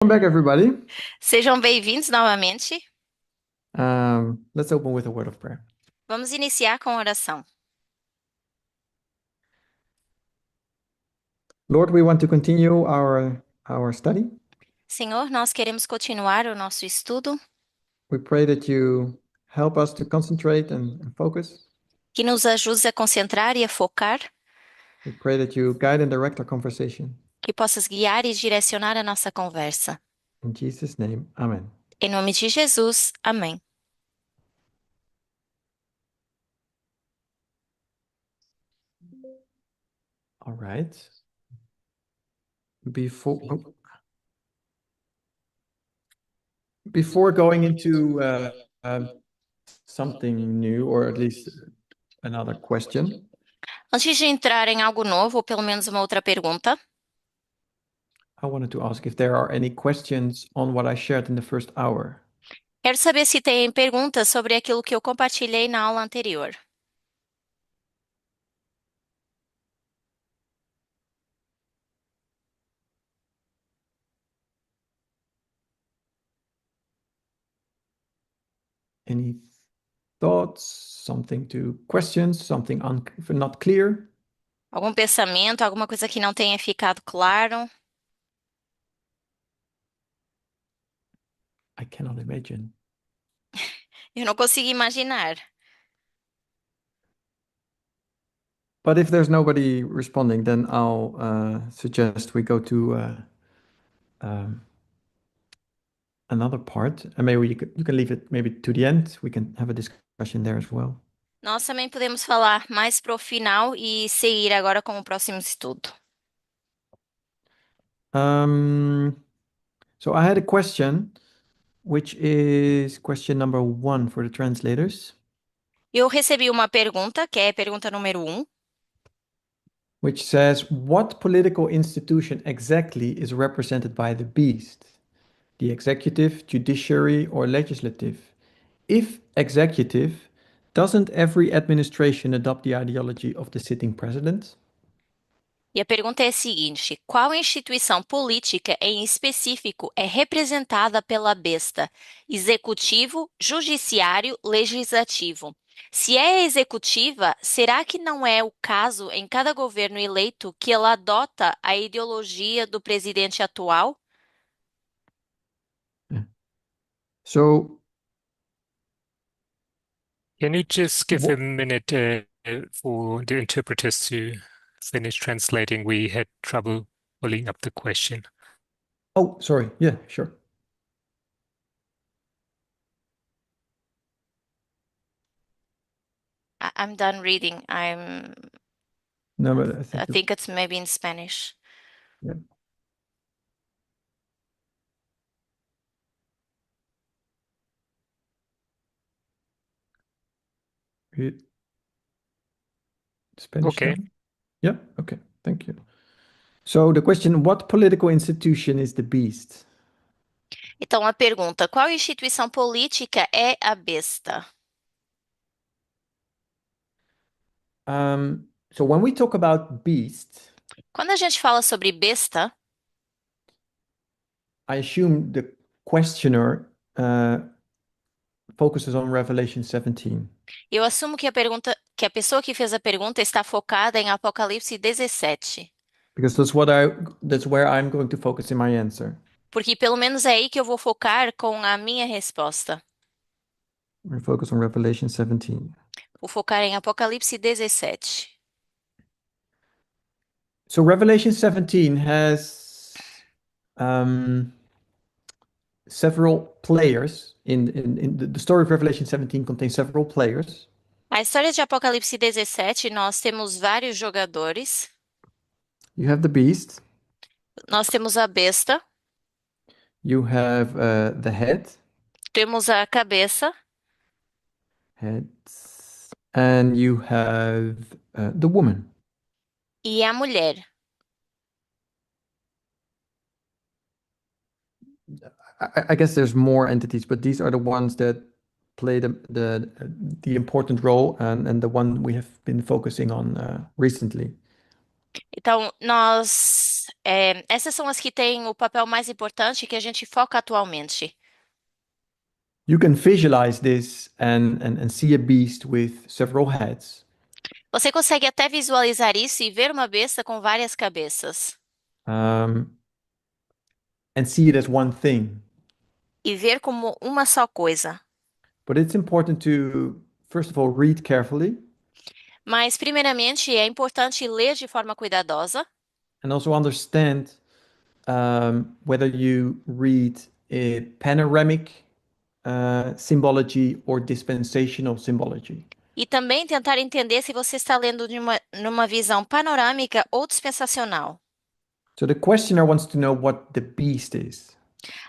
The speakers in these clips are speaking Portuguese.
Welcome back, everybody. Sejam bem-vindos novamente. Let's open with a word of prayer. Vamos iniciar com oração. Lord, we want to continue our study. Senhor, nós queremos continuar o nosso estudo, We pray that you help us to concentrate and focus. que nos ajude a concentrar e a focar, We pray that you guide and direct our conversation. que possas guiar e direcionar a nossa conversa. In Jesus' name, Amen. Em nome de Jesus, amém. All right. Before before going into something new, or at least another question, Antes de entrar em algo novo, ou pelo menos uma outra pergunta, I wanted to ask if there are any questions on what I shared in the first hour. quero saber se tem perguntas sobre aquilo que eu compartilhei na aula anterior. Any thoughts, something to questions, something not clear? Algum pensamento, alguma coisa que não tenha ficado claro? I cannot imagine. Eu não consigo imaginar. But if there's nobody responding, then I'll suggest we go to um, another part, and maybe you can leave it maybe to the end. We can have a discussion there as well. Nós também podemos falar mais pro final e seguir agora com o próximo estudo. Um, so I had a question, which is question number 1 for the translators, Eu recebi uma pergunta, que é a pergunta número 1. which says, what political institution exactly is represented by the beast? The executive, judiciary, or legislative? If executive, doesn't every administration adopt the ideology of the sitting president? E a pergunta é a seguinte: qual instituição política em específico é representada pela besta? Executivo, judiciário, legislativo? Se é executiva, será que não é o caso em cada governo eleito que ela adota a ideologia do presidente atual? Yeah. So, Can you just give a wh- minute for the interpreters to finish translating? We had trouble pulling up the question. oh, sorry. Yeah, sure. I'm done reading. No, but I I think think it's maybe in Spanish. yeah. Read Spanish Okay. now? Yeah, okay. Thank you. So the question, what political institution is the beast? Então, a pergunta: qual instituição política é a besta? So when we talk about beast, Quando a gente fala sobre besta, I assume the questioner focuses on Revelation 17. eu assumo que a pessoa que fez a pergunta está focada em Apocalipse 17, Because that's where I'm going to focus in my answer. porque pelo menos é aí que eu vou focar com a minha resposta. We focus on Revelation 17. Vou focar em Apocalipse 17. So Revelation 17 has several players. In the story of Revelation 17 contains several players. A história de Apocalipse 17, nós temos vários jogadores. You have the beast. Nós temos a besta, You have the temos a cabeça heads, and you have the woman. e a mulher. I guess there's more entities, but these are the ones that play the important role and the one we have been focusing on recently. Então, nós Essas são as que têm o papel mais importante que a gente foca atualmente. You can visualize this and see a beast with several heads. Você consegue até visualizar isso e ver uma besta com várias cabeças. um, and see it as one thing. E ver como uma só coisa. But it's important to, first of all, read carefully Mas, primeiramente, é importante ler de forma cuidadosa and also understand whether you read a panoramic symbology or dispensational symbology. e também tentar entender se você está lendo numa visão panorâmica ou dispensacional. So the questioner wants to know what the beast is.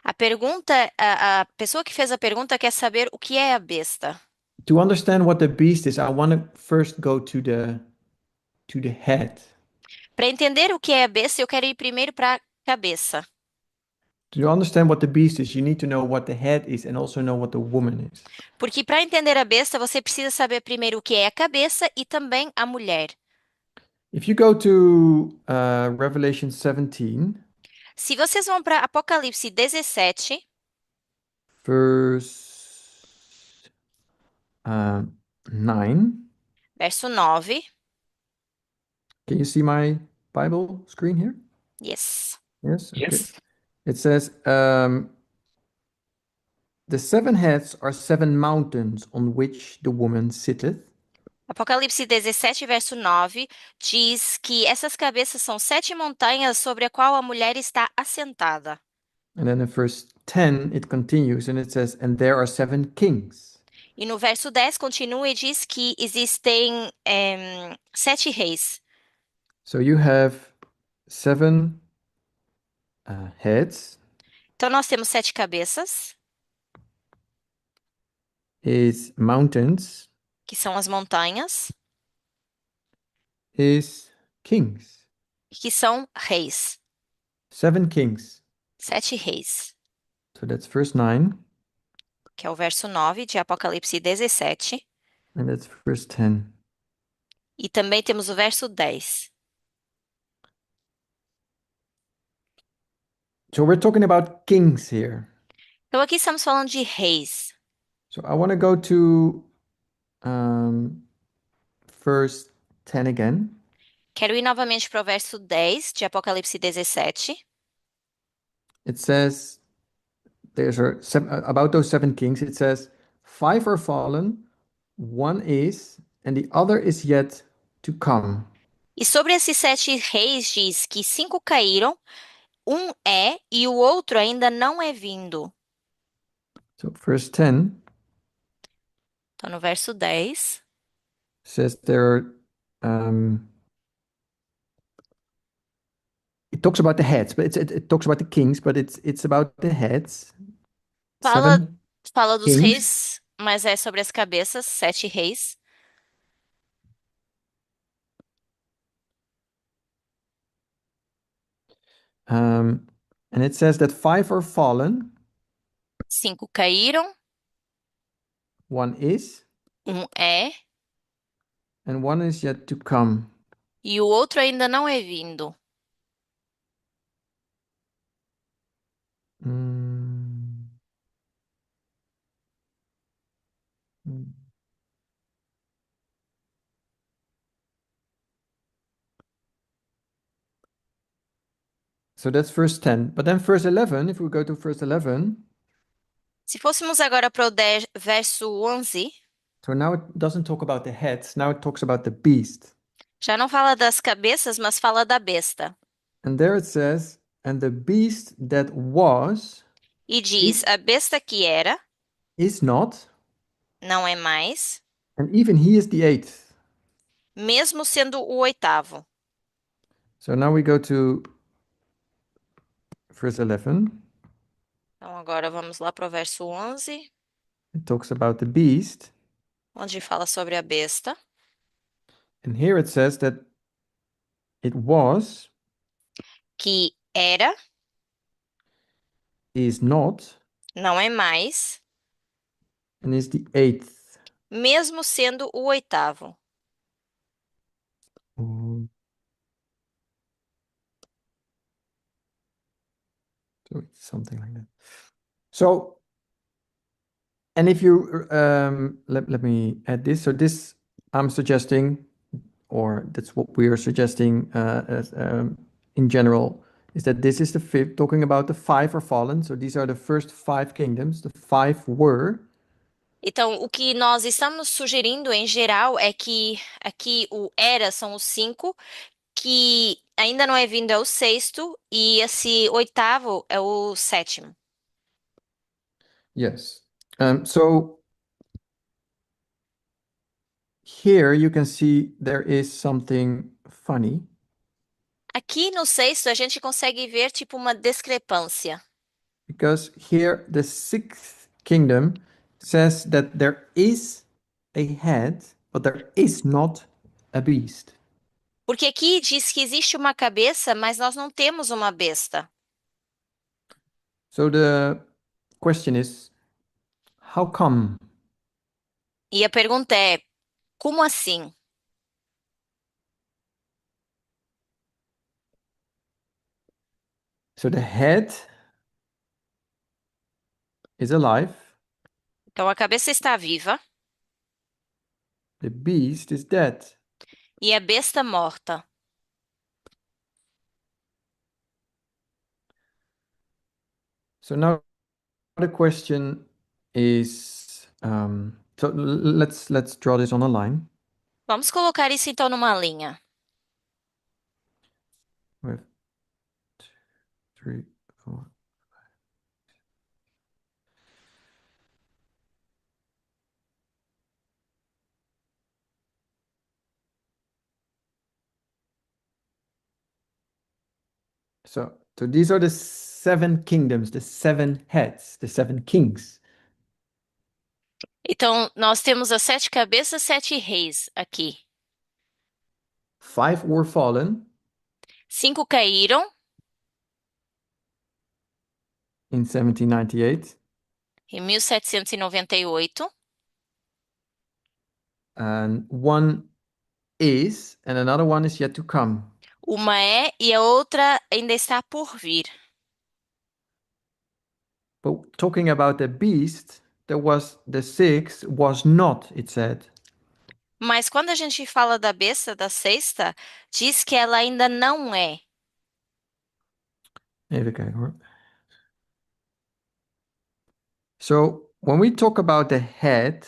A pessoa que fez a pergunta quer saber o que é a besta. To understand what the beast is, I want to first go to the head. Para entender o que é a besta, eu quero ir primeiro para a cabeça. To understand what the beast is, you need to know what the head is and also know what the woman is. Porque para entender a besta, você precisa saber primeiro o que é a cabeça e também a mulher. If you go to Revelation 17, Se vocês vão para Apocalipse 17, verse 9, verso 9. can you see my Bible screen here? Yes. Yes, okay. Yes. It says, the seven heads are seven mountains on which the woman sitteth, Apocalipse 17, verso 9, diz que essas cabeças são 7 montanhas sobre a qual a mulher está assentada. and then in verse 10 it continues and it says, and there are seven kings. E no verso 10 continua e diz que existem 7 reis. So you have seven heads Então nós temos 7 cabeças, is mountains que são as montanhas, is kings. que são reis. Seven kings. 7 reis, So that's verse 9 que é o verso 9 de Apocalipse 17. and that's verse 10. E também temos o verso 10. So we're talking about kings here. Então aqui estamos falando de reis. So I want to go to um, verse 10 again. Quero ir novamente para o verso 10 de Apocalipse 17. It says, about those seven kings, it says, five are fallen, one is, and the other is yet to come. E sobre esses 7 reis diz que 5 caíram, um é e o outro ainda não é vindo. So verse 10 Então, no verso 10, says it talks about the heads, but it talks about the kings, but it's about the heads. fala, Seven fala dos kings. reis, mas é sobre as cabeças, 7 reis. And it says that five are fallen, 5 caíram, one is, um é and one is yet to come. e o outro ainda não é vindo. Mm. Mm. So that's verse 10. But then verse 11, if we go to verse 11, Se fôssemos agora para o verso 11, so now it doesn't talk about the heads, now it talks about the beast. já não fala das cabeças, mas fala da besta. And there it says, and the beast that was, E diz: a besta que era, is not, não é mais, and even he is the eighth. mesmo sendo o oitavo. So now we go to verse 11. Então agora vamos lá para o verso 11, It talks about the beast. onde fala sobre a besta. And here it says that it was, Que era, is not, não é mais, and is the eighth. mesmo sendo o oitavo. Mm. So it's something like that. So, and if you let me add this. So this I'm suggesting, or that's what we are suggesting in general, is that this is the fifth, talking about the five are fallen. So these are the first five kingdoms. The five were. Então, o que nós estamos sugerindo em geral é que aqui o era são os cinco, que ainda não é vindo é o sexto, e esse oitavo é o sétimo. Yes. So here you can see there is something funny Aqui no sexto a gente consegue ver tipo uma discrepância. because here the sixth kingdom says that there is a head, but there is not a beast. Porque aqui diz que existe uma cabeça, mas nós não temos uma besta. So the question is, how come? E a pergunta é, como assim? So the head is alive, Então a cabeça está viva the beast is dead. e a besta morta. So now the question is, so let's draw this on a line Vamos colocar isso então numa linha. with 3, 4. So these are the seven kingdoms, the seven heads, the seven kings. Então nós temos as sete cabeças, sete reis aqui. 5 were fallen Cinco caíram in 1798, em 1798. and one is, and another one is yet to come. Uma é e a outra ainda está por vir. But talking about the beast, there was the sixth was not, it said. Mas quando a gente fala da besta, da sexta, diz que ela ainda não é. Even kijken hoor. So when we talk about the head,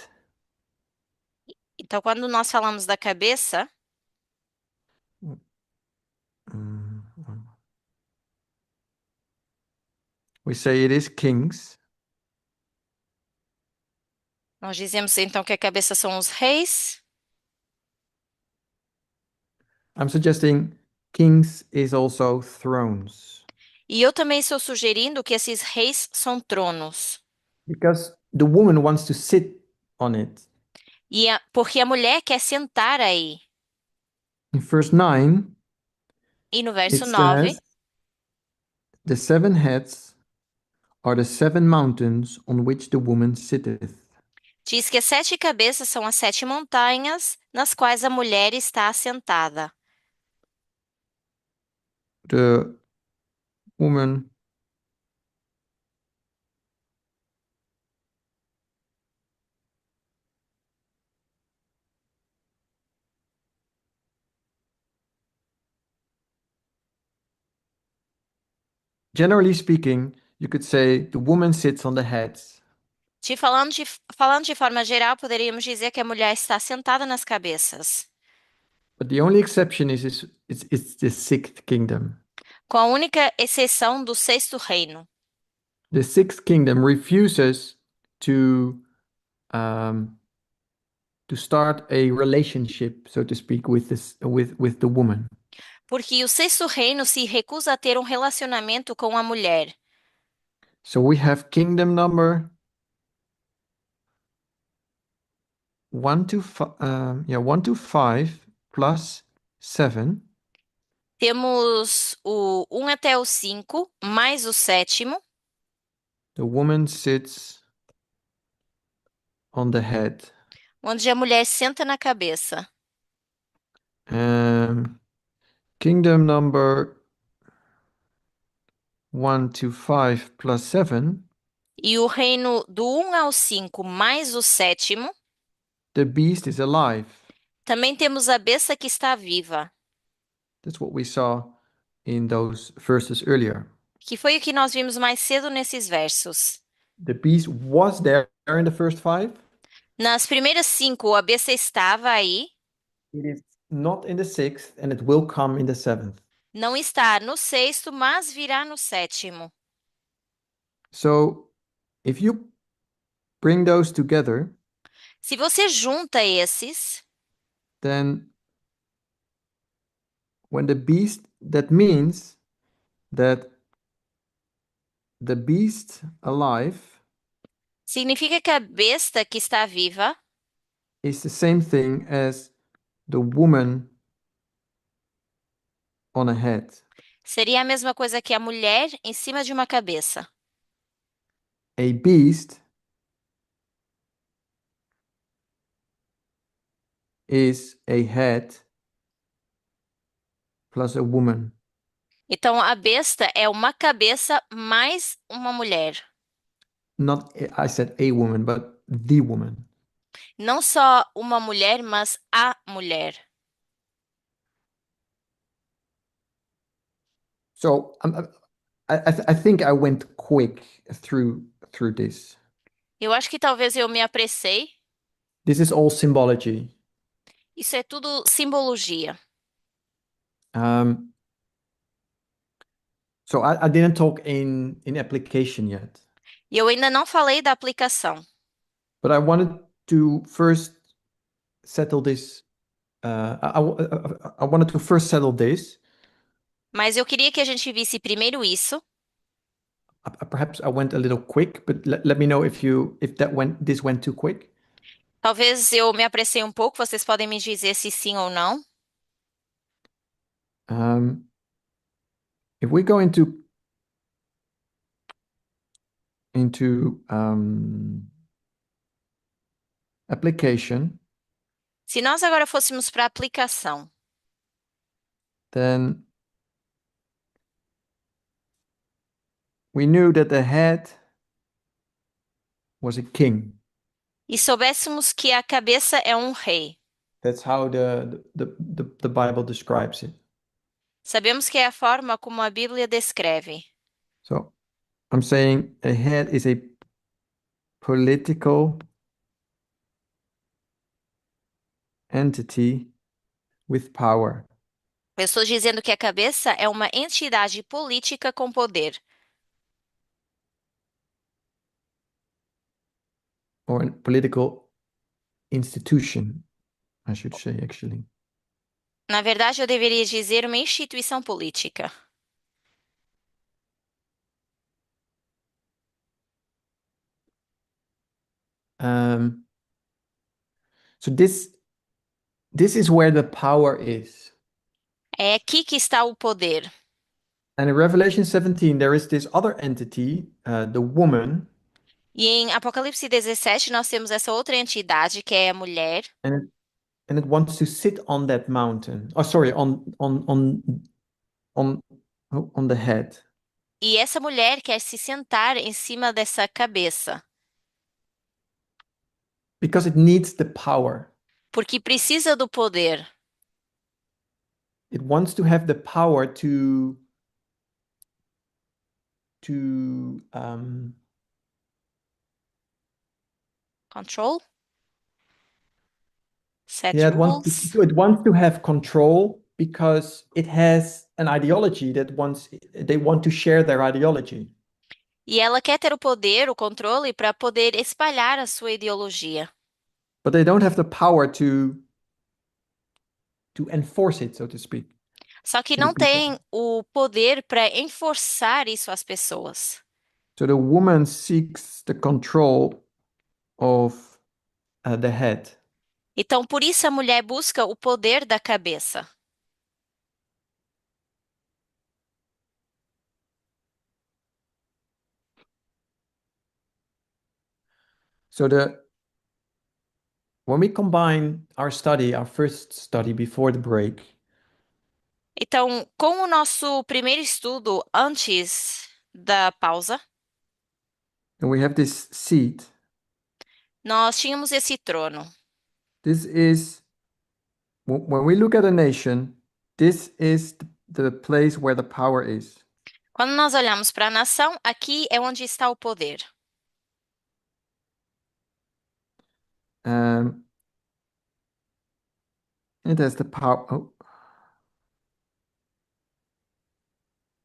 Então, quando nós falamos da cabeça, mm, we say it is kings, nós dizemos então que a cabeça são os reis. I'm suggesting kings is also thrones. E eu também estou sugerindo que esses reis são tronos. Because the woman wants to sit on it. Porque a mulher quer sentar aí. In verse 9, E no it verso 9, says, the seven heads are the seven mountains on which the woman sitteth. diz que as sete cabeças são as sete montanhas nas quais a mulher está assentada. The woman generally speaking, you could say the woman sits on the heads. Falando de forma geral, poderíamos dizer que a mulher está sentada nas cabeças. But the only exception is it's the sixth kingdom. Com a única exceção do sexto reino. The sixth kingdom refuses um, to start a relationship, so to speak, with this with the woman. Porque o sexto reino se recusa a ter um relacionamento com a mulher. So we have kingdom number 1 to 5 plus 7. Temos o 1 até o 5, mais o sétimo, The woman sits on the head. onde a mulher senta na cabeça. Kingdom number 1 to 5 plus 7, e o reino do 1 ao 5 mais o sétimo, the beast is alive. também temos a besta que está viva, That's what we saw in those verses earlier. que foi o que nós vimos mais cedo nesses versos. The beast was there in the first 5. Nas primeiras 5, a besta estava aí, It is not in the 6th, and it will come in the 7th. não está no sexto, mas virá no sétimo. So if you bring those together, Se você junta esses, then when the beast, that means that the beast alive significa que a besta que está viva is the same thing as the woman on a head. seria a mesma coisa que a mulher em cima de uma cabeça. A beast is a head plus a woman. Então, a besta é uma cabeça mais uma mulher. Not, I said a woman, but the woman. Não só uma mulher, mas a mulher. So I think I went quick through this. Eu acho que talvez eu me apressei. This is all symbology. Isso é tudo simbologia. Um, so I didn't talk in application yet, E eu ainda não falei da aplicação. but I wanted to first settle this. I wanted to first settle this. Mas eu queria que a gente visse primeiro isso. Perhaps I went a little quick, but let me know if this went too quick. Talvez eu me apressei um pouco, vocês podem me dizer se sim ou não. Um, if we go into application, Se nós agora fôssemos para a aplicação, then we knew that the head was a king. e soubéssemos que a cabeça é um rei. That's how the Bible describes it. Sabemos que é a forma como a Bíblia descreve. So I'm saying a head is a political entity with power. Eu estou dizendo que a cabeça é uma entidade política com poder, Or a political institution, I should say, actually. na verdade, eu deveria dizer uma instituição política. Um, so this is where the power is. É aqui que está o poder. And in Revelation 17, there is this other entity, the woman, E em Apocalipse 17, nós temos essa outra entidade, que é a mulher, and it wants to sit on that mountain. Oh, sorry, on on the head. e essa mulher quer se sentar em cima dessa cabeça, Because it needs the power. porque precisa do poder. It wants to have the power to Control? Set yeah, rules? it wants to have control because it has an ideology they want to share their ideology. E ela quer ter o poder, o controle, para poder espalhar a sua ideologia. But they don't have the power to enforce it, so to speak, Só que to the não people. tem o poder para enforçar isso às pessoas. So the woman seeks the control of the head. Então, por isso a mulher busca o poder da cabeça. So when we combine our first study before the break, Então, com o nosso primeiro estudo antes da pausa, and we have this seat. nós tínhamos esse trono. This is, when we look at a nation, this is the place where the power is. Quando nós olhamos para a nação, aqui é onde está o poder. Um, it has the power. Oh.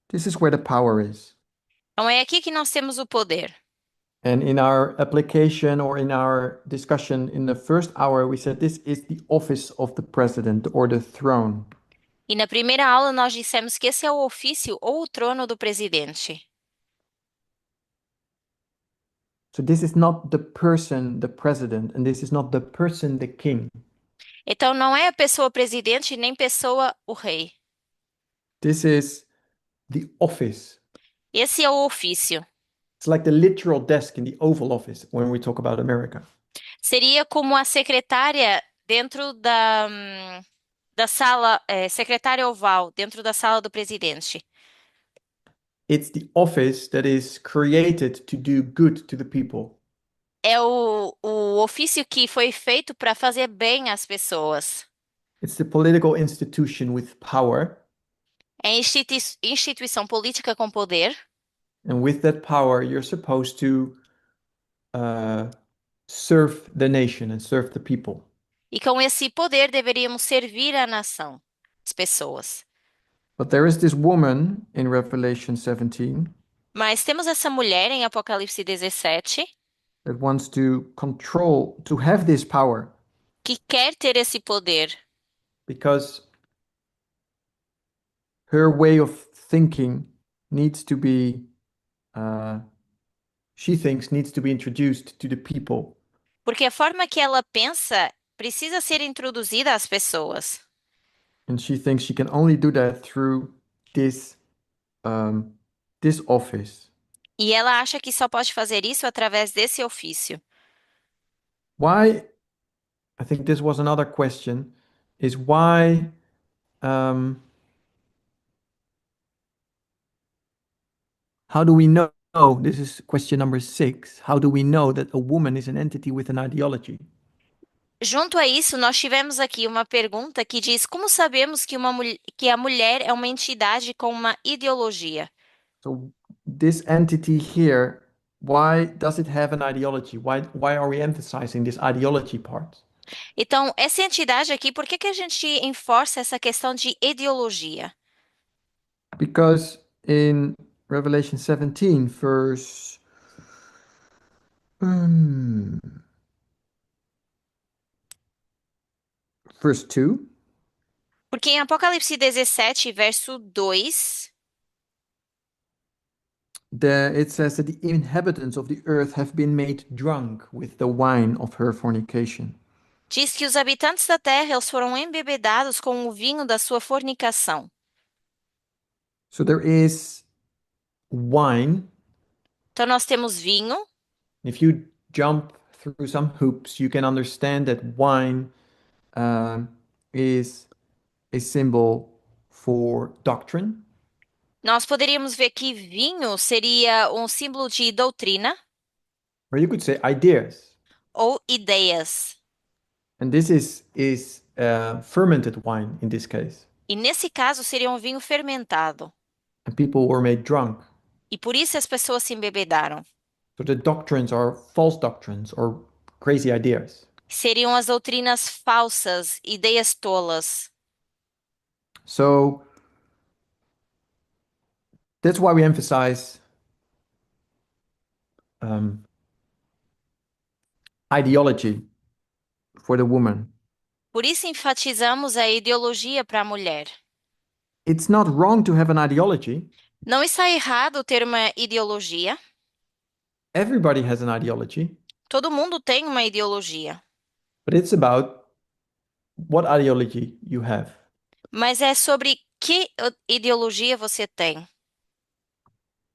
This is where the power is. Então é aqui que nós temos o poder. And in our application or in our discussion in the first hour, we said this is the office of the president or the throne. E na primeira aula nós dissemos que esse é o ofício ou o trono do presidente. So this is not the person, the president, and this is not the person, the king. Então não é a pessoa presidente nem pessoa o rei. This is the office. Esse é o ofício. It's like the literal desk in the Oval Office when we talk about America. Seria como a secretária dentro da sala, secretária oval, dentro da sala do presidente. It's the office that is created to do good to the people. É o ofício que foi feito para fazer bem às pessoas. It's the political institution with power. É instituição política com poder. And with that power, you're supposed to serve the nation and serve the people. E com esse poder deveríamos servir a nação, as pessoas. But there is this woman in Revelation 17 Mas temos essa mulher em Apocalipse 17 that wants to control, to have this power, que quer ter esse poder, because her way of thinking needs to be, she thinks, needs to be introduced to the people. porque a forma que ela pensa precisa ser introduzida às pessoas. And she thinks she can only do that through this, this office. E ela acha que só pode fazer isso através desse ofício. Why, I think this was another question, is why how do we know? This is question number 6. How do we know that a woman is an entity with an ideology? Junto a isso, nós tivemos aqui uma pergunta que diz: como sabemos que a mulher é uma entidade com uma ideologia? So this entity here, why does it have an ideology? Why are we emphasizing this ideology part? Então, essa entidade aqui, por que que a gente enforça essa questão de ideologia? Because in Revelation 17, verse 2, Porque em Apocalipse 17, verso 2, it says that the inhabitants of the earth have been made drunk with the wine of her fornication. diz que os habitantes da terra eles foram embebedados com o vinho da sua fornicação. So there is wine. Então, nós temos vinho. If you jump through some hoops, you can understand that wine is a symbol for doctrine. Nós poderíamos ver que vinho seria um símbolo de doutrina Or you could say ideas. ou ideias. And this is fermented wine in this case. E nesse caso seria um vinho fermentado. And people were made drunk. E por isso as pessoas se embebedaram. So the doctrines are false doctrines or crazy ideas. Seriam as doutrinas falsas, ideias tolas. So that's why we emphasize ideology for the woman. Por isso enfatizamos a ideologia para a mulher. It's not wrong to have an ideology. Não está errado ter uma ideologia. Everybody has an ideology. Todo mundo tem uma ideologia. But it's about what ideology you have. Mas é sobre que ideologia você tem.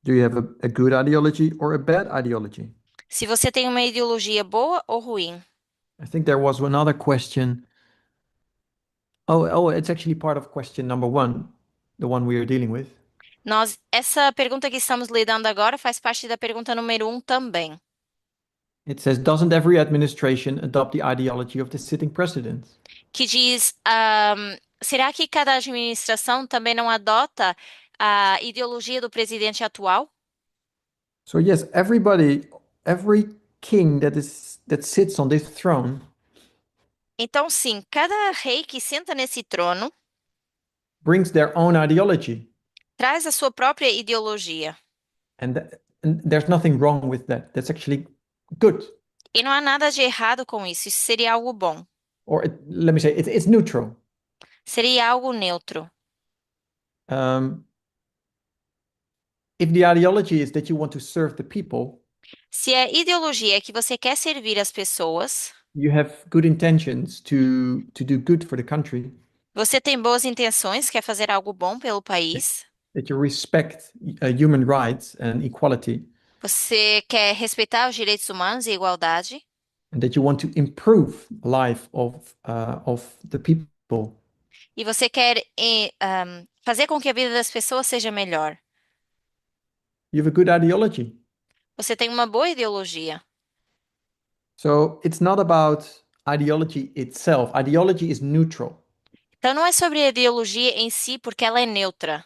Do you have a good ideology or a bad ideology? Se você tem uma ideologia boa ou ruim. I think there was another question. Oh, it's actually part of question number 1, the one we are dealing with. Essa pergunta que estamos lidando agora faz parte da pergunta número 1 também, It says, doesn't every administration adopt the ideology of the sitting president? que diz, será que cada administração também não adota a ideologia do presidente atual? So yes, every king that sits on this throne Então, sim, cada rei que senta nesse trono brings their own ideology, traz a sua própria ideologia. and there's nothing wrong with that. That's actually good. E não há nada de errado com isso, isso seria algo bom, Or let me say, it's neutral. seria algo neutro. Um, if the ideology is that you want to serve the people, Se a ideologia é que você quer servir as pessoas, you have good intentions to do good for the country, você tem boas intenções, quer fazer algo bom pelo país, that you respect human rights and equality, você quer respeitar os direitos humanos e igualdade, and that you want to improve life of the people, e você quer fazer com que a vida das pessoas seja melhor. you have a good ideology. Você tem uma boa ideologia. So it's not about ideology itself. Ideology is neutral, Então não é sobre a ideologia em si, porque ela é neutra,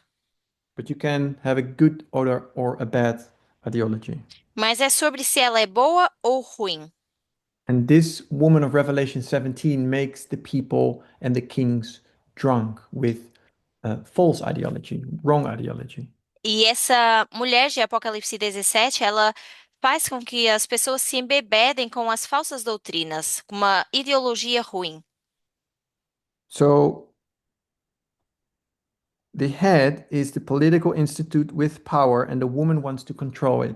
but you can have a good or a bad ideology. mas é sobre se ela é boa ou ruim. And this woman of Revelation 17 makes the people and the kings drunk with false ideology, wrong ideology. E essa mulher de Apocalipse 17, ela faz com que as pessoas se embebedem com as falsas doutrinas, com uma ideologia ruim. So the head is the political institute with power, and the woman wants to control it.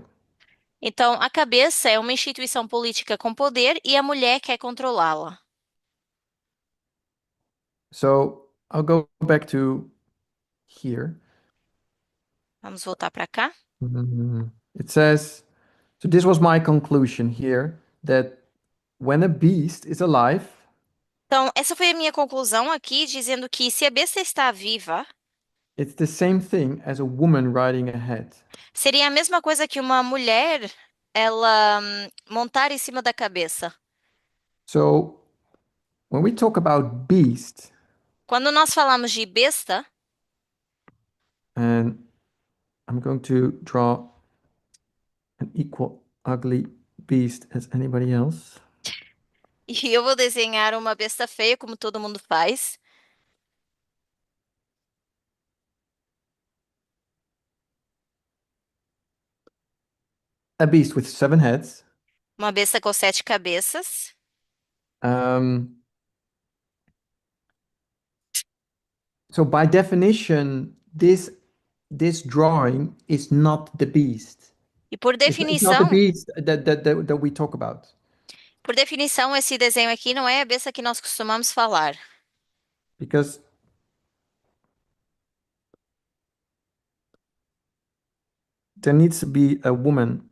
Então, a cabeça é uma instituição política com poder e a mulher quer controlá-la. So I'll go back to here. Vamos voltar para cá. It says, so this was my conclusion here, that when a beast is alive, Então, essa foi a minha conclusão aqui, dizendo que se a besta está viva, it's the same thing as a woman riding a head. seria a mesma coisa que uma mulher ela montar em cima da cabeça. So when we talk about beast, Quando nós falamos de besta, and I'm going to draw an equal ugly beast as anybody else. e eu vou desenhar uma besta feia, como todo mundo faz, A beast with 7 heads. uma besta com 7 cabeças. Um, so by definition, this drawing is not the beast. E It's not the beast that we talk about. por definição, esse desenho aqui não é a besta que nós costumamos falar, Because there needs to be a woman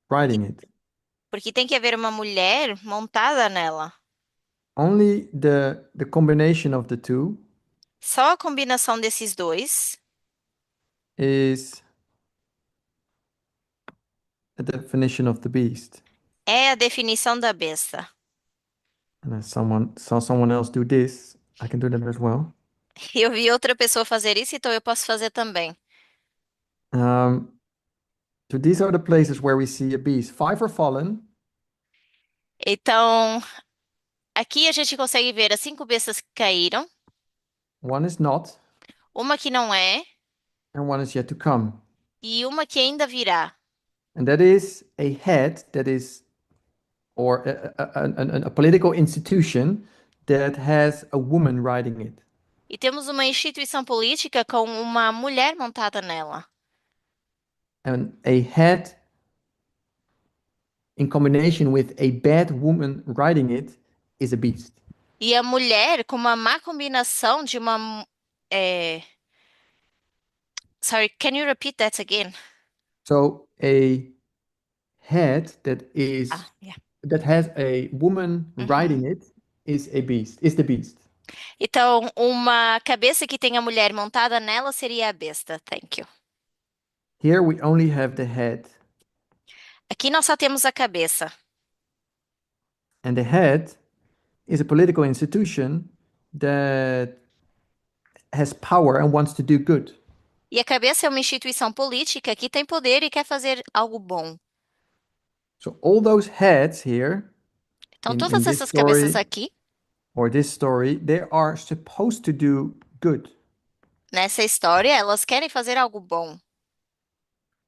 riding it. porque tem que haver uma mulher montada nela. Only the combination of the two Só a combinação desses dois is a definition of the beast. é a definição da besta. And as someone saw someone else do this, I can do that as well. Eu vi outra pessoa fazer isso, então eu posso fazer também. Um, so these are the places where we see a beast. 5 are fallen, Então, aqui a gente consegue ver as 5 bestas que caíram, one is not, uma que não é and one is yet to come. e uma que ainda virá. And that is a head that is, or a political institution that has a woman riding it. E temos uma instituição política com uma mulher montada nela. And a head in combination with a bad woman riding it is a beast. E a mulher com uma má combinação de uma. Sorry, can you repeat that again? So a head that is Yeah. that has a woman riding it is a beast, is the beast. Então, uma cabeça que tem a mulher montada nela seria a besta. Thank you. Here we only have the head. Aqui nós só temos a cabeça. And the head is a political institution that has power and wants to do good. E a cabeça é uma instituição política que tem poder e quer fazer algo bom. So all those heads here Então, in todas this essas cabeças story aqui, or this story, they are supposed to do good. nessa história, elas querem fazer algo bom.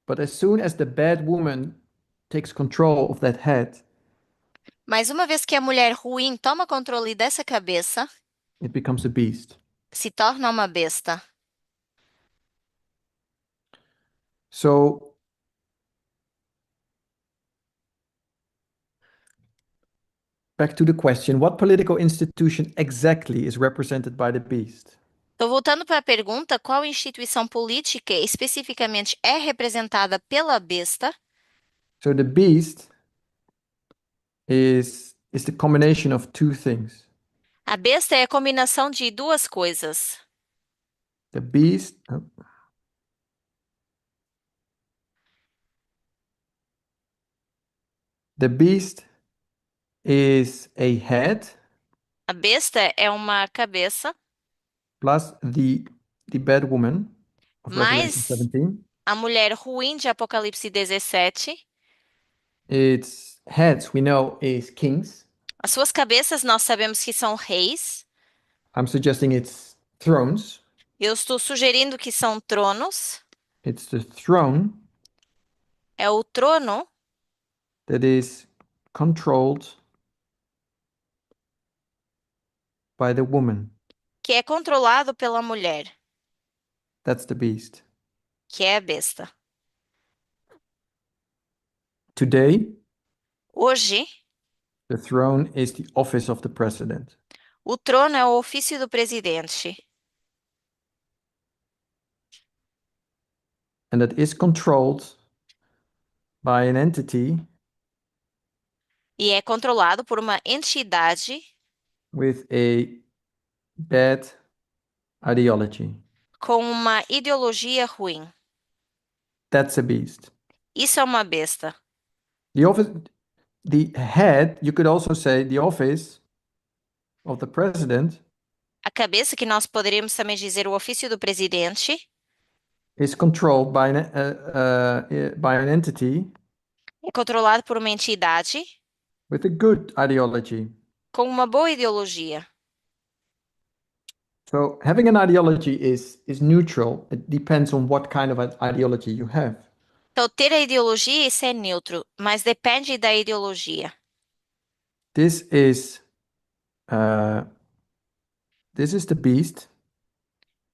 But as soon as the bad woman takes control of that head, Mas uma vez que a mulher ruim toma controle dessa cabeça, it becomes a beast. se torna uma besta. So back to the question, what political institution exactly is represented by the beast? Estou voltando para a pergunta: qual instituição política especificamente é representada pela besta? So the beast is the combination of two things. A besta é a combinação de duas coisas. The beast the beast is a head A besta é uma cabeça, plus the bad woman of Revelation mais 17. a mulher ruim de Apocalipse 17. Its heads we know is kings. As suas cabeças nós sabemos que são reis. I'm suggesting it's thrones. Eu estou sugerindo que são tronos. It's the throne É o trono that is controlled by the woman. que é controlado pela mulher, That's the beast. que é a besta. Today, Hoje, the throne is the office of the president. o trono é o ofício do presidente. And that is controlled by an entity E é controlado por uma entidade with a bad ideology. com uma ideologia ruim. That's a beast. Isso é uma besta. The office, the head, you could also say the office of the president A cabeça, que nós poderíamos também dizer o ofício do presidente, is controlled by an entity é controlado por uma entidade with a good ideology. com uma boa ideologia. So having an ideology is neutral. It depends on what kind of ideology you have. Então, ter a ideologia, isso é neutro, mas depende da ideologia. This is uh, this is the beast.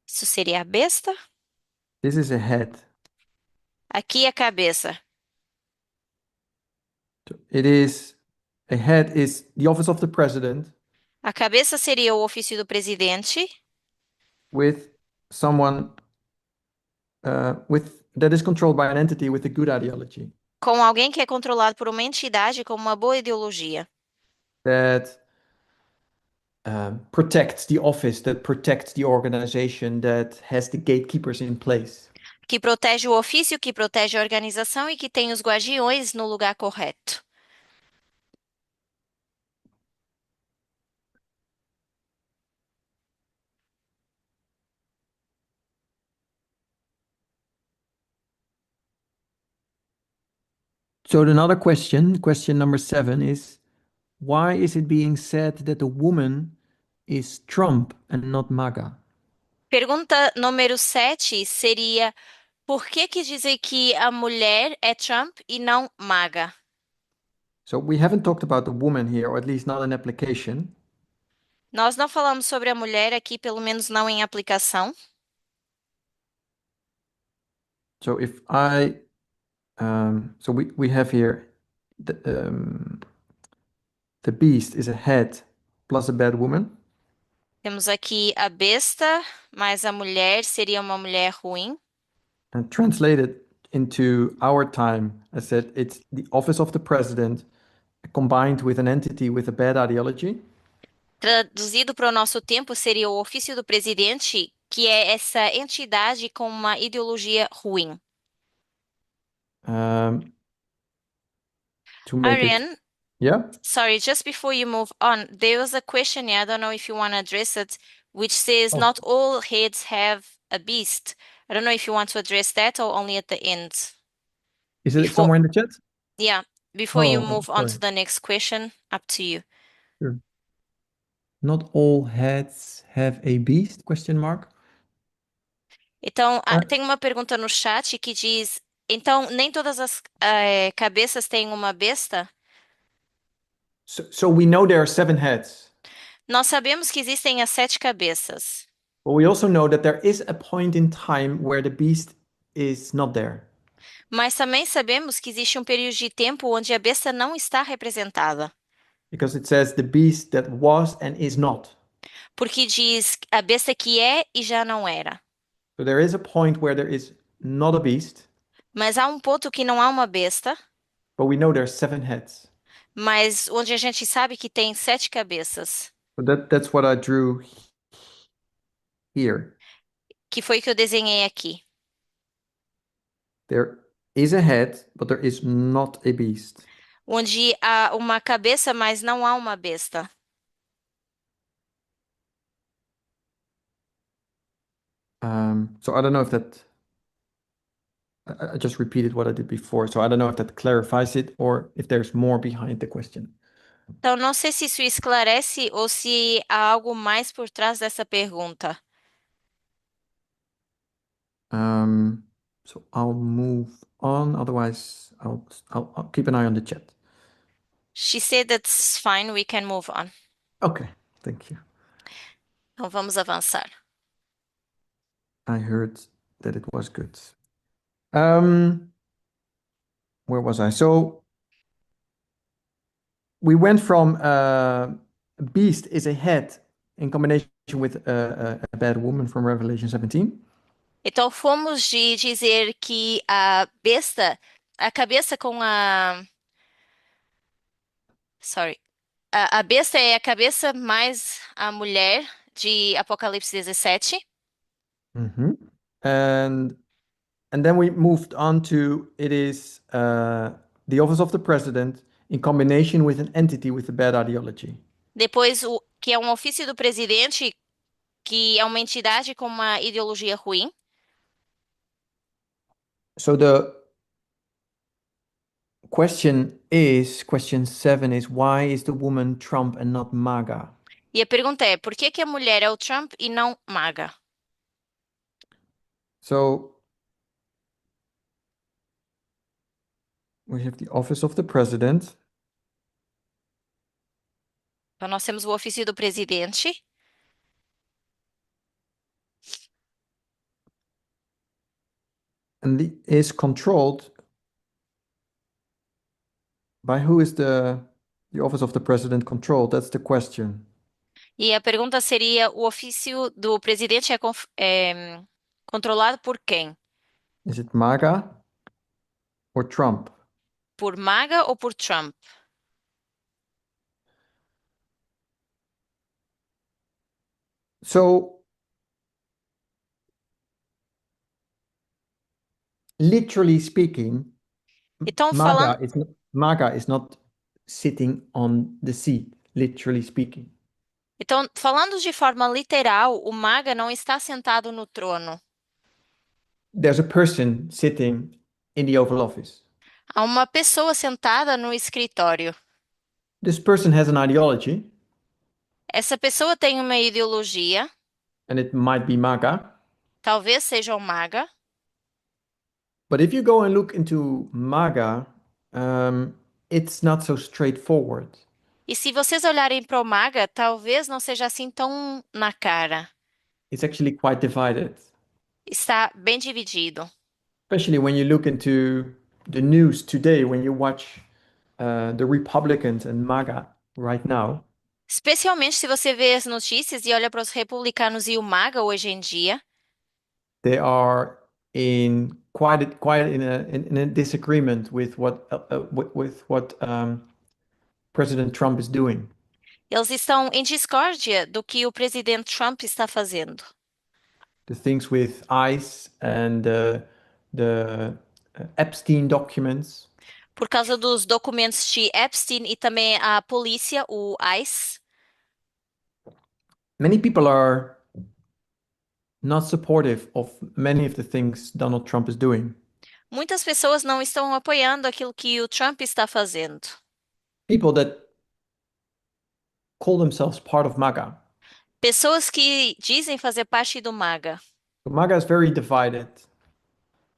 Isso seria a besta. This is a head. Aqui é a cabeça. It is a head is the office of the president A cabeça seria o ofício do presidente with someone with that is controlled by an entity with a good ideology com alguém que é controlado por uma entidade com uma boa ideologia, that protects the office, that protects the organization, that has the gatekeepers in place. que protege o ofício, que protege a organização e que tem os guardiões no lugar correto. So another question number 7 is why is it being said that the woman is Trump and not MAGA? Pergunta número 7 seria: por que que dizem que a mulher é Trump e não MAGA? So we haven't talked about the woman here, or at least not in application. Nós não falamos sobre a mulher aqui, pelo menos não em aplicação. So if so we have here the beast is a head plus a bad woman. Temos aqui a besta, mas a mulher seria uma mulher ruim. And translated into our time, I said it's the office of the president combined with an entity with a bad ideology. Traduzido para o nosso tempo, seria o ofício do presidente, que é essa entidade com uma ideologia ruim. Um, to make it, Ariane, yeah? sorry, just before you move on, there was a question here, I don't know if you want to address it, which says Oh, not all heads have a beast. I don't know if you want to address that or only at the end. is it Before, somewhere in the chat? yeah, before you Oh, move on to sorry. the next question, up to you. Sure. Not all heads have a beast? Question mark. Então, Uh, tem uma pergunta no chat que diz: então, nem todas as cabeças têm uma besta? so we know there are seven heads, Nós sabemos que existem as sete cabeças, but we also know that there is a point in time where the beast is not there. mas também sabemos que existe um período de tempo onde a besta não está representada, Because it says the beast that was and is not. porque diz a besta que é e já não era. So there is a point where there is not a beast, Mas há um ponto que não há uma besta, but we know there are seven heads. mas onde a gente sabe que tem sete cabeças, So that's what I drew here. que foi o que eu desenhei aqui. There is a head, but there is not a beast. Onde há uma cabeça, mas não há uma besta. So I don't know if that I just repeated what I did before, so I don't know if that clarifies it or if there's more behind the question. Então, não sei se isso esclarece ou se há algo mais por trás dessa pergunta. So I'll move on. Otherwise, I'll keep an eye on the chat. She said that's fine, we can move on. Okay, thank you. Então, vamos avançar. I heard that it was good. Um, where was I? So we went from beast is a head in combination with a bad woman from Revelation 17. Então, fomos de dizer que a besta, a cabeça com a. Sorry. A besta é a cabeça mais a mulher de Apocalipse 17. Mhm. And and then we moved on to it is the office of the president in combination with an entity with a bad ideology. Depois, que é um ofício do presidente, que é uma entidade com uma ideologia ruim. So the question 7 is why is the woman Trump and not MAGA? E a pergunta é: por que que a mulher é o Trump e não MAGA? So we have the office of the president, Então, nós temos o ofício do presidente, and is controlled by who is the office of the president controlled? That's the question. e a pergunta seria: o ofício do presidente é controlado por quem? Is it MAGA or Trump? Por MAGA ou por Trump? So literally speaking, Então, falando, MAGA is not sitting on the seat, literally speaking. falando de forma literal, o MAGA não está sentado no trono. There's a person sitting in the Oval Office. Há uma pessoa sentada no escritório. This person has an ideology, Essa pessoa tem uma ideologia, and it might be MAGA. talvez seja o MAGA, But if you go and look into MAGA, it's not so straightforward. e se vocês olharem para o MAGA, talvez não seja assim tão na cara. It's actually quite divided, Está bem dividido. especially when you look into the news today, when you watch the Republicans and MAGA right now. Especialmente se você vê as notícias e olha para os republicanos e o MAGA hoje em dia, They are in quite in a disagreement with what President Trump is doing. Eles estão em discórdia do que o presidente Trump está fazendo. The things with ICE and the Epstein documents. Por causa dos documentos de Epstein e também a polícia, o ICE. Many people are not supportive of many of the things Donald Trump is doing. Muitas pessoas não estão apoiando aquilo que o Trump está fazendo. People that call themselves part of MAGA. Pessoas que dizem fazer parte do MAGA. So MAGA is very divided.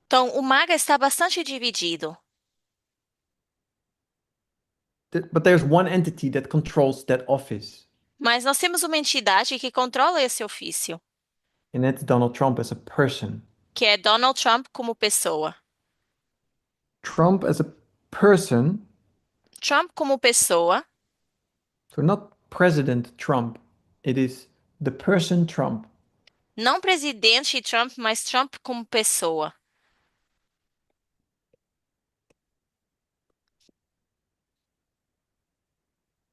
Então, o MAGA está bastante dividido. But there's one entity that controls that office, Mas nós temos uma entidade que controla esse ofício, and that's Donald Trump as a person. que é Donald Trump como pessoa. Trump as a person, Trump como pessoa, so not President Trump, it is the person Trump. não presidente Trump, mas Trump como pessoa.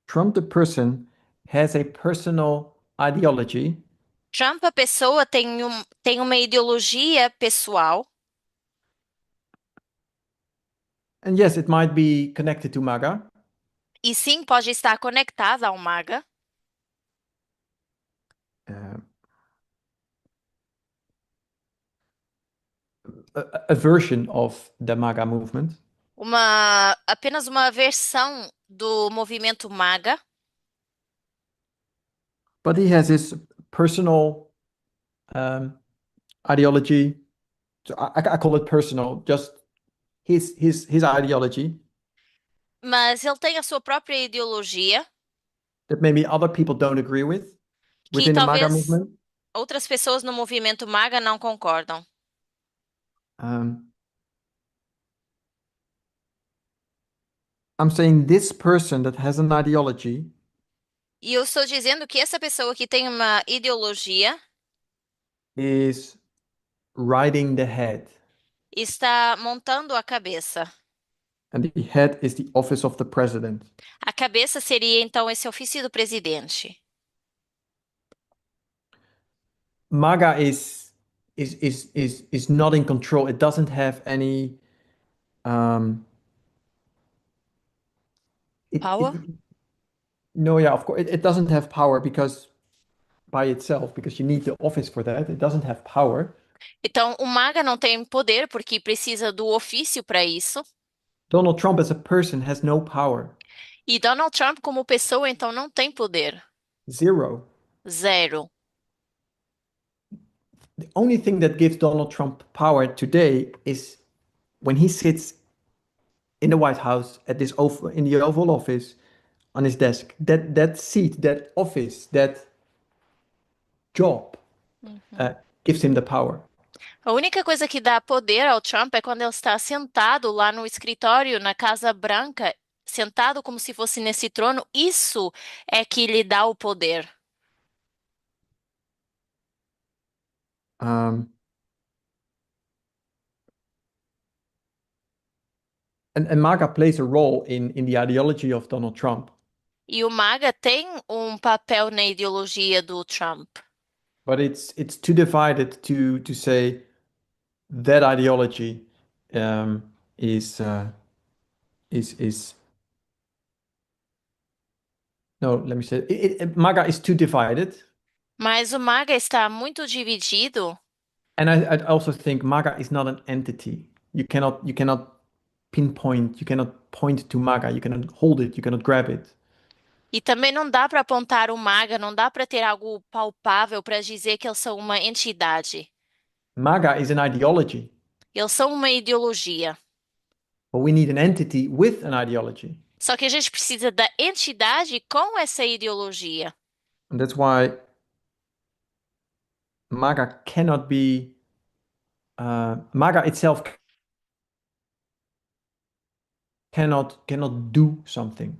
Trump the person has a personal ideology, Trump, a pessoa, tem uma ideologia pessoal. and yes, it might be connected to MAGA, E sim, pode estar conectada ao MAGA, uh, a version of the MAGA movement, apenas uma versão do movimento MAGA, but he has his personal um, ideology. So I call it personal, just his ideology mas ele tem a sua própria ideologia, that maybe other people don't agree with que within the MAGA talvez movement. outras pessoas no movimento MAGA não concordam. Um, I'm saying this person that has an ideology E eu estou dizendo que essa pessoa que tem uma ideologia is riding the head, está montando a cabeça. and the head is the office of the president. A cabeça seria então esse ofício do presidente. MAGA is not in control. It doesn't have any um it Power? no, yeah, of course it doesn't have power because by itself, because you need the office for that. It doesn't have power. Então, o MAGA não tem poder porque precisa do ofício para isso. Donald Trump as a person has no power. E Donald Trump, como pessoa, então não tem poder. Zero. Zero. The only thing that gives Donald Trump power today is when he sits in the White House at this in the Oval Office on his desk. That seat, that office, that job Uhum. uh, gives him the power. A única coisa que dá poder ao Trump é quando ele está sentado lá no escritório, na Casa Branca, sentado como se fosse nesse trono. Isso é que lhe dá o poder. Um, and MAGA plays a role in the ideology of Donald Trump, E o MAGA tem um papel na ideologia do Trump. but it's too divided to say that ideology um, is is no. Let me say MAGA is too divided, Mas o MAGA está muito dividido. and I also think MAGA is not an entity. You cannot pinpoint. You cannot point to MAGA. You cannot hold it. You cannot grab it. E também não dá para apontar o MAGA, não dá para ter algo palpável para dizer que eles são uma entidade. MAGA is an ideology, Eles são uma ideologia. but we need an entity with an ideology. Só que a gente precisa da entidade com essa ideologia. And that's why MAGA cannot be, MAGA itself cannot do something.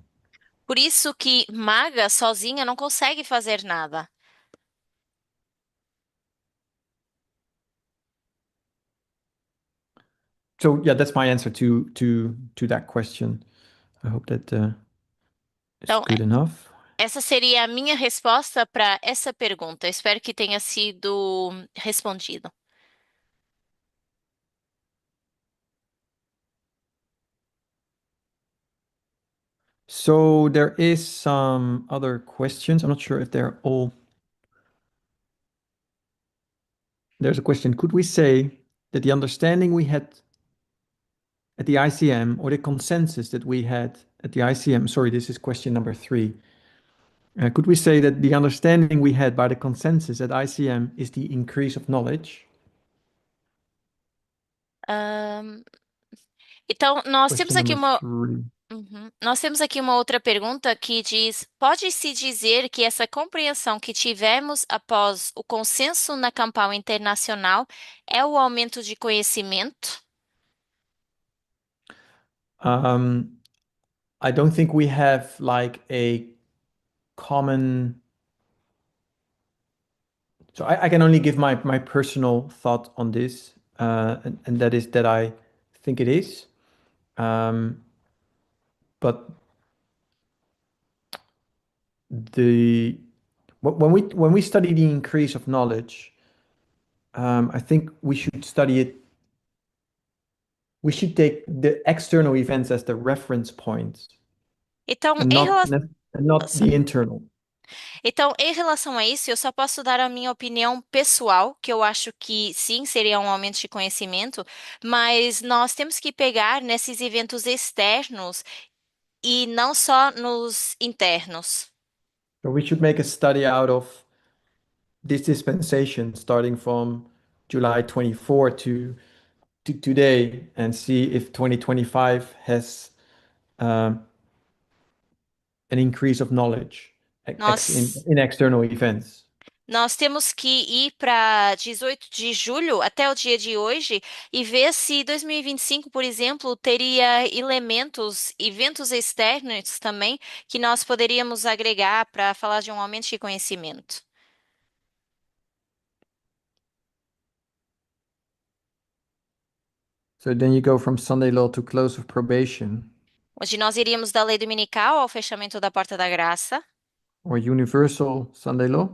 Por isso que MAGA sozinha não consegue fazer nada. So yeah, that's my answer to that question. I hope that is Então, good enough. essa seria a minha resposta para essa pergunta. Espero que tenha sido respondido. So there is some other questions. I'm not sure if they're all. There's a question. Could we say that the understanding we had at the ICM or the consensus that we had at the ICM, sorry, this is question number 3. Could we say that the understanding we had by the consensus at ICM is the increase of knowledge? Ahn, então, nós temos Question aqui number uma. 3. Nós temos aqui uma outra pergunta que diz: pode-se dizer que essa compreensão que tivemos após o consenso na campanha internacional é o aumento de conhecimento? I don't think we have like a common. So I can only give my personal thought on this, and that is that I think it is. But the when we study the increase of knowledge, I think we should study it. We should take the external events as the reference points Então, and em not relação. and not the internal. Então, em relação a isso, eu só posso dar a minha opinião pessoal, que eu acho que sim, seria um aumento de conhecimento, mas nós temos que pegar nesses eventos externos e não só nos internos. So we should make a study out of this dispensation starting from July 24 to today and see if 2025 has um, an increase of knowledge Nós, in external events. nós temos que ir para 18 de julho, até o dia de hoje, e ver se 2025, por exemplo, teria elementos, eventos externos também, que nós poderíamos agregar para falar de um aumento de conhecimento. So then you go from Sunday law to close of probation Onde nós iríamos da lei dominical ao fechamento da porta da graça, or universal Sunday law.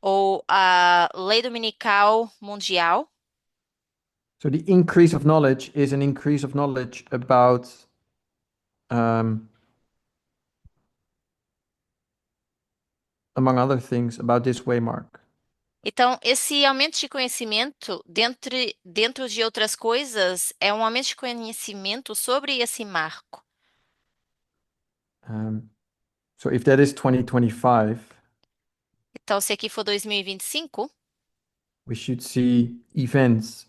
ou a lei dominical mundial. So the increase of knowledge is an increase of knowledge about um, among other things about this waymark. Então, esse aumento de conhecimento, dentro de outras coisas, é um aumento de conhecimento sobre esse marco. Um, so if that is 2025, Então, se aqui for 2025, we should see events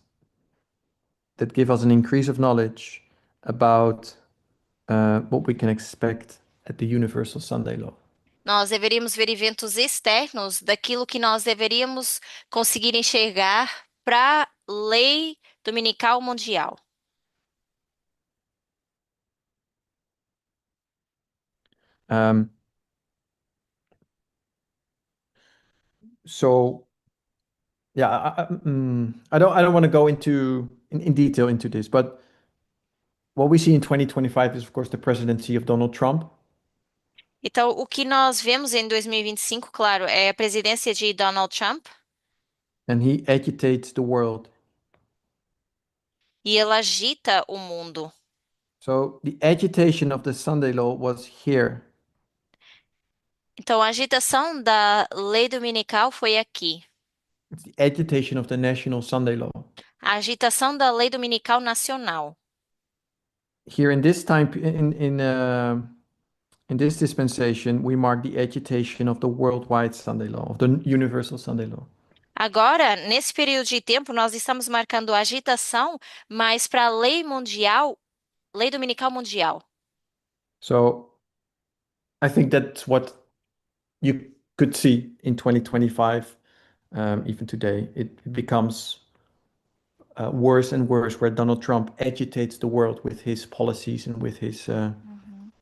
that give us an increase of knowledge about what we can expect at the Universal Sunday Law. nós deveríamos ver eventos externos daquilo que nós deveríamos conseguir enxergar para a lei dominical mundial. Um, so yeah, I don't want to go into in detail into this, but what we see in 2025 is, of course, the presidency of Donald Trump. Então, o que nós vemos em 2025, claro, é a presidência de Donald Trump And he agitates the world. e ele agita o mundo. So the agitation of the Sunday Law was here. Então, a agitação da lei dominical foi aqui. It's the agitation of the National Sunday Law. A agitação da lei dominical nacional. Here in this time in this dispensation, we mark the agitation of the worldwide Sunday Law, of the Universal Sunday Law. Agora, nesse período de tempo, nós estamos marcando a agitação, mas para a lei mundial, lei dominical mundial. So I think that's what you could see in 2025, even today. It becomes worse and worse, where Donald Trump agitates the world with his policies and with his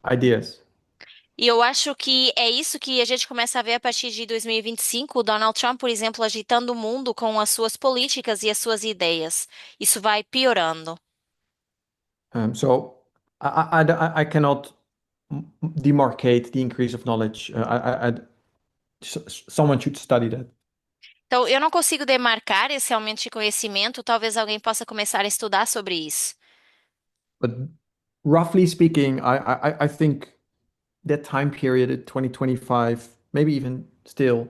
ideas. E eu acho que é isso que a gente começa a ver a partir de 2025, o Donald Trump, por exemplo, agitando o mundo com as suas políticas e as suas ideias. Isso vai piorando. So I cannot demarcate the increase of knowledge. Someone should study that. Então, eu não consigo demarcar esse aumento de conhecimento, talvez alguém possa começar a estudar sobre isso. But roughly speaking, I think that time period at 2025, maybe even still,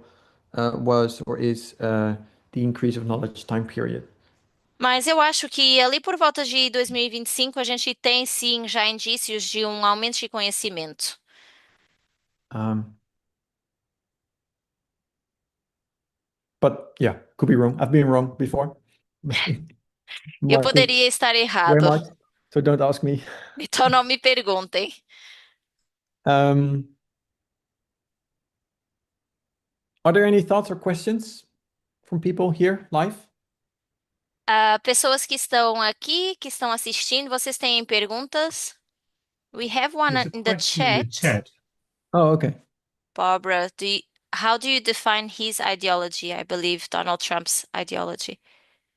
was or is the increase of knowledge time period. Mas eu acho que ali por volta de 2025 a gente tem sim já indícios de um aumento de conhecimento. Um, but yeah, could be wrong. I've been wrong before. Eu Market poderia estar very errado, much, so don't ask me. então não me perguntem. Um, are there any thoughts or questions from people here live? Pessoas que estão aqui, que estão assistindo, vocês têm perguntas? We have one There's a in the question in the chat. chat. Oh, okay. Barbara, how do you define his ideology? I believe Donald Trump's ideology.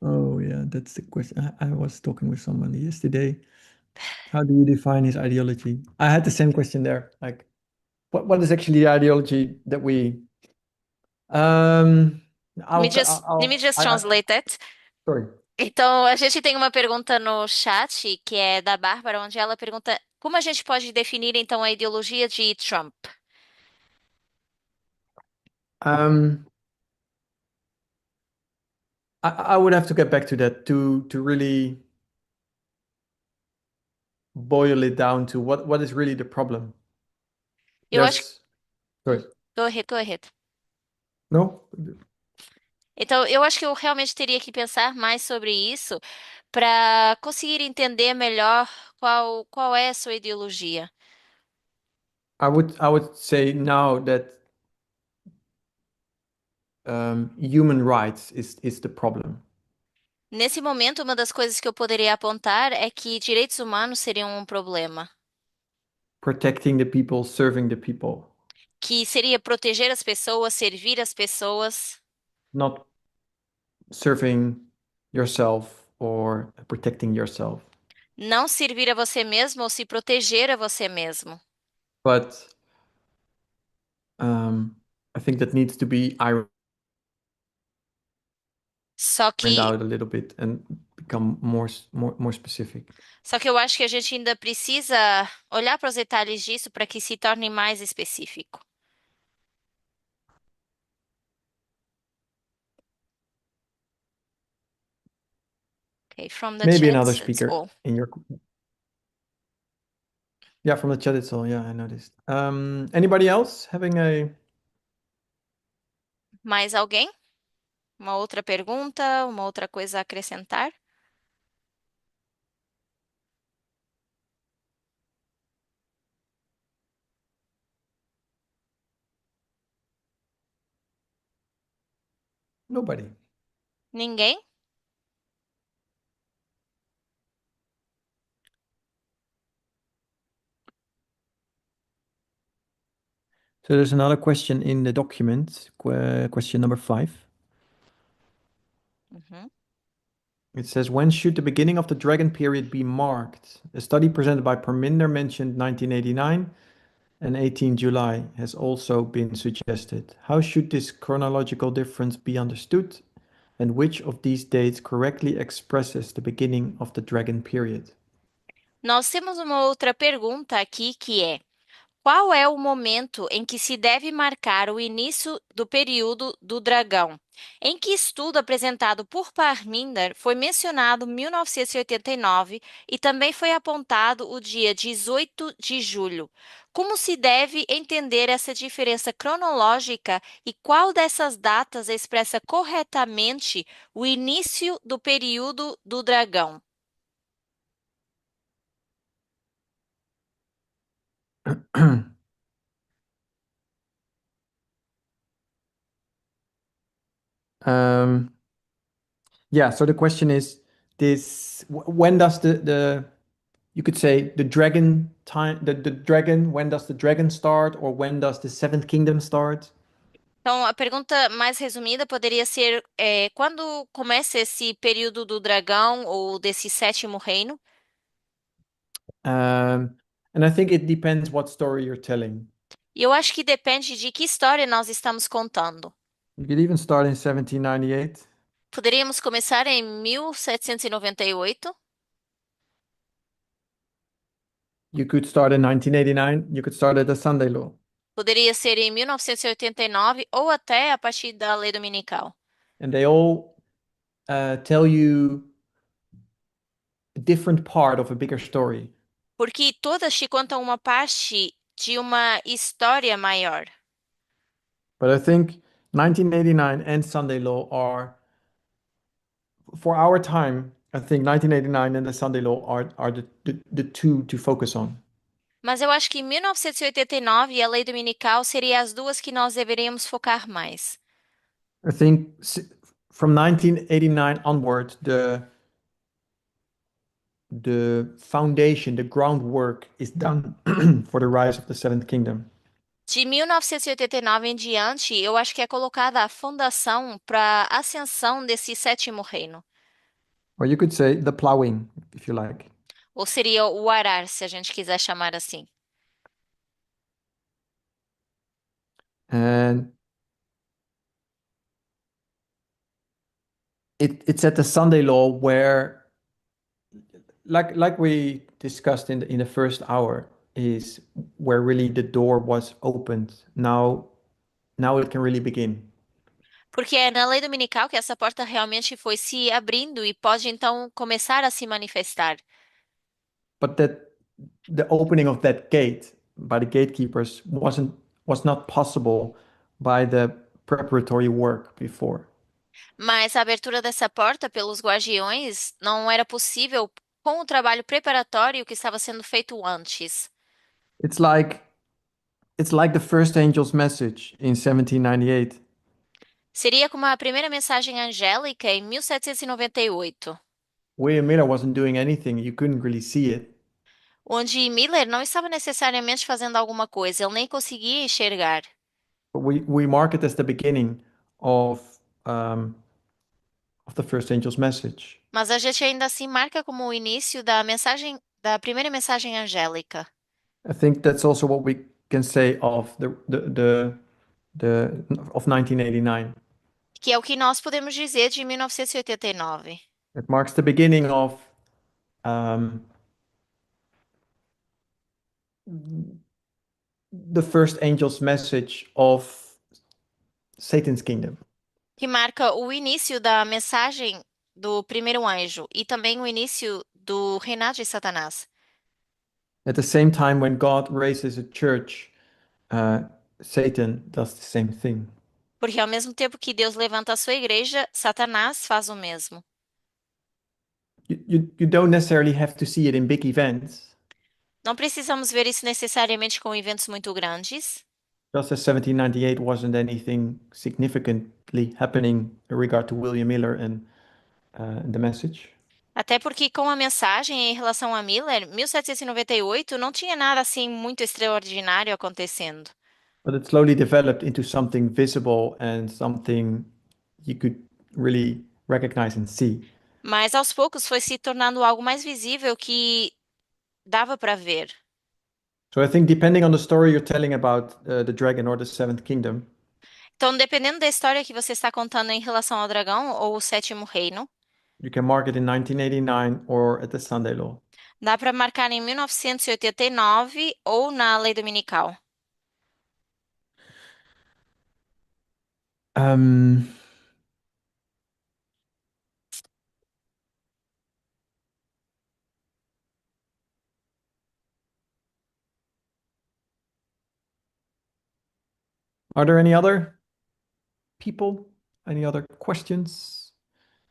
Oh, yeah, that's the question. I was talking with someone yesterday. How do you define his ideology? I had the same question there. Like, what is actually the ideology that we Let me just translate that. sorry. Então, a gente tem uma pergunta no chat que é da Bárbara, onde ela pergunta como a gente pode definir então a ideologia de Trump? Um, I would have to get back to that to really boil it down to what is really the problem. Eu acho. Sorry. Go ahead, go ahead. No? Então, eu acho que eu realmente teria que pensar mais sobre isso para conseguir entender melhor qual é a sua ideologia. I would say now that human rights is the problem. Nesse momento, uma das coisas que eu poderia apontar é que direitos humanos seriam um problema, Protecting the people, serving the people, que seria proteger as pessoas, servir as pessoas, not serving yourself or protecting yourself. não servir a você mesmo ou se proteger a você mesmo. But I think that needs to be ironed Só que, out a little bit and become more specific. só que eu acho que a gente ainda precisa olhar para os detalhes disso para que se torne mais específico. Okay, from the Maybe chat, another that's speaker all. in your. Yeah, from the chat it's all. Yeah, I noticed. Anybody else having a. Mais alguém? Uma outra pergunta? Uma outra coisa a acrescentar? Nobody. Ninguém? So there's another question in the document, question number 5. Uhum. It says, when should the beginning of the dragon period be marked? A study presented by Parminder mentioned 1989 and 18 July has also been suggested. How should this chronological difference be understood? And which of these dates correctly expresses the beginning of the dragon period? Nós temos uma outra pergunta aqui que é: qual é o momento em que se deve marcar o início do período do dragão? Em que estudo apresentado por Parminder foi mencionado 1989 e também foi apontado o dia 18 de julho? Como se deve entender essa diferença cronológica e qual dessas datas expressa corretamente o início do período do dragão? um, yeah, so the question is this, when does the you could say the dragon time, the dragon, when does the dragon start or when does the seventh kingdom start? Então, a pergunta mais resumida poderia ser: quando começa esse período do dragão ou desse sétimo reino? Um, And I think it depends what story you're telling. E eu acho que depende de que história nós estamos contando. You could even start in 1798. Poderíamos começar em 1798. You could start in 1989. You could start at the Sunday law. Poderia ser em 1989 ou até a partir da lei dominical. And they all tell you a different part of a bigger story. Porque todas te contam uma parte de uma história maior. But I think 1989 and Sunday law are, for our time, I think 1989 and the Sunday law are the two to focus on. Mas eu acho que 1989 e a lei dominical seriam as duas que nós deveríamos focar mais. I think from 1989 onward, the foundation, the groundwork is done for the rise of the Seventh Kingdom. De 1989 em diante, eu acho que é colocada a fundação para a ascensão desse sétimo reino. Or you could say the plowing, if you like. Ou seria o arar, se a gente quiser chamar assim. And it's at the Sunday law where, like we discussed in the first hour, is where really the door was opened. Now it can really begin. Porque é na lei dominical que essa porta realmente foi se abrindo e pode então começar a se manifestar. But that the opening of that gate by the gatekeepers was not possible by the preparatory work before. Mas a abertura dessa porta pelos guardiões não era possível com o trabalho preparatório que estava sendo feito antes. It's like it's like the first angel's message in 1798. Seria como a primeira mensagem angélica em 1798, William Miller wasn't doing anything, you couldn't really see it. onde Miller não estava necessariamente fazendo alguma coisa, ele nem conseguia enxergar. But we mark it as the beginning of um, of the first angel's message. Mas a gente ainda assim marca como o início da mensagem, da primeira mensagem angélica. I think that's also what we can say of the of 1989. Que é o que nós podemos dizer de 1989. It marks the beginning of um, the first angel's message of Satan's kingdom. Que marca o início da mensagem do primeiro anjo e também o início do reinado de Satanás. At the same time, when God raises a church, uh, Satan does the same thing. Porque ao mesmo tempo que Deus levanta a sua igreja, Satanás faz o mesmo. You don't necessarily have to see it in big events. Não precisamos ver isso necessariamente com eventos muito grandes, Just as 1798 wasn't anything significantly happening in regard to William Miller and the message. até porque com a mensagem em relação a Miller, 1798 não tinha nada assim muito extraordinário acontecendo. But it slowly developed into something visible and something you could really recognize and see. Mas aos poucos foi se tornando algo mais visível que dava para ver. So I think depending on the story you're telling about the dragon or the seventh kingdom, Então, dependendo da história que você está contando em relação ao dragão ou o sétimo reino, you can mark it in 1989 or at the Sunday law. dá para marcar em 1989 ou na lei dominical. Um, are there any other people? Any other questions?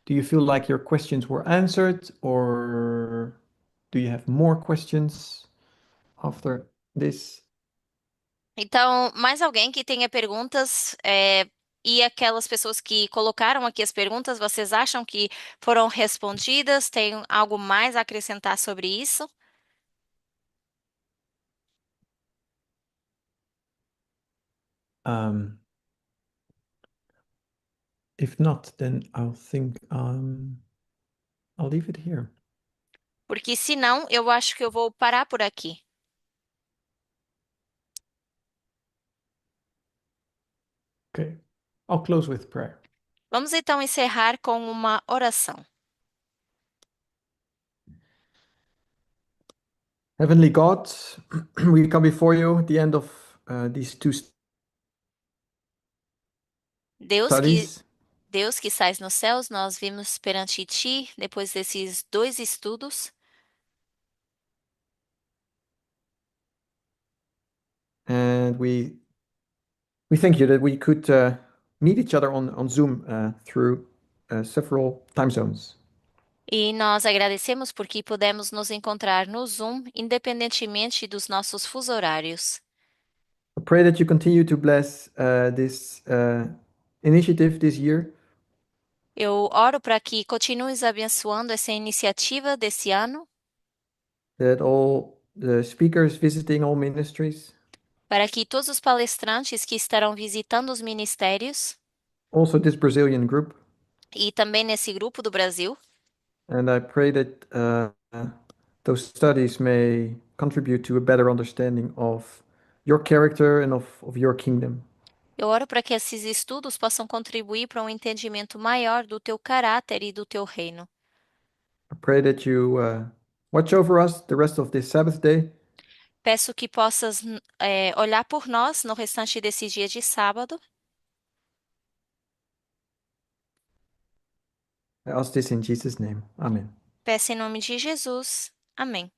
Do you feel like your questions were answered, or do you have more questions after this? Então, mais alguém que tenha perguntas, e aquelas pessoas que colocaram aqui as perguntas, vocês acham que foram respondidas? Tem algo mais a acrescentar sobre isso? Um, if not, then I'll think I'll leave it here. Porque se não, eu acho que eu vou parar por aqui. Okay, I'll close with prayer. Vamos então encerrar com uma oração. Heavenly God, we come before you at the end of these two Deus que, studies. Deus que sais nos céus, nós vimos perante ti, depois desses 2 estudos, And we thank you that we could meet each other on Zoom through several time zones. e nós agradecemos porque pudemos nos encontrar no Zoom, independentemente dos nossos fuso horários. I pray that you continue to bless this initiative this year, Eu oro para que continues abençoando essa iniciativa desse ano, that all the speakers visiting all ministries, para que todos os palestrantes que estarão visitando os ministérios also this Brazilian group, e também nesse grupo do Brasil, and I pray that those studies may contribute to a better understanding of your character and of your kingdom. eu oro para que esses estudos possam contribuir para um entendimento maior do teu caráter e do teu reino. I pray that you watch over us the rest of this Sabbath day. Peço que possas olhar por nós no restante desse dia de sábado. I ask this in Jesus' name. Amen. Peço em nome de Jesus. Amém.